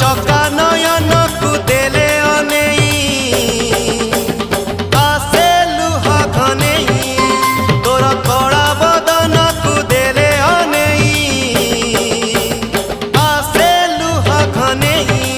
चका नयन को देले अनेई आसे लुहा घनेई तोर कड़ा बदन को देले अनेई आसे लुहा घनेई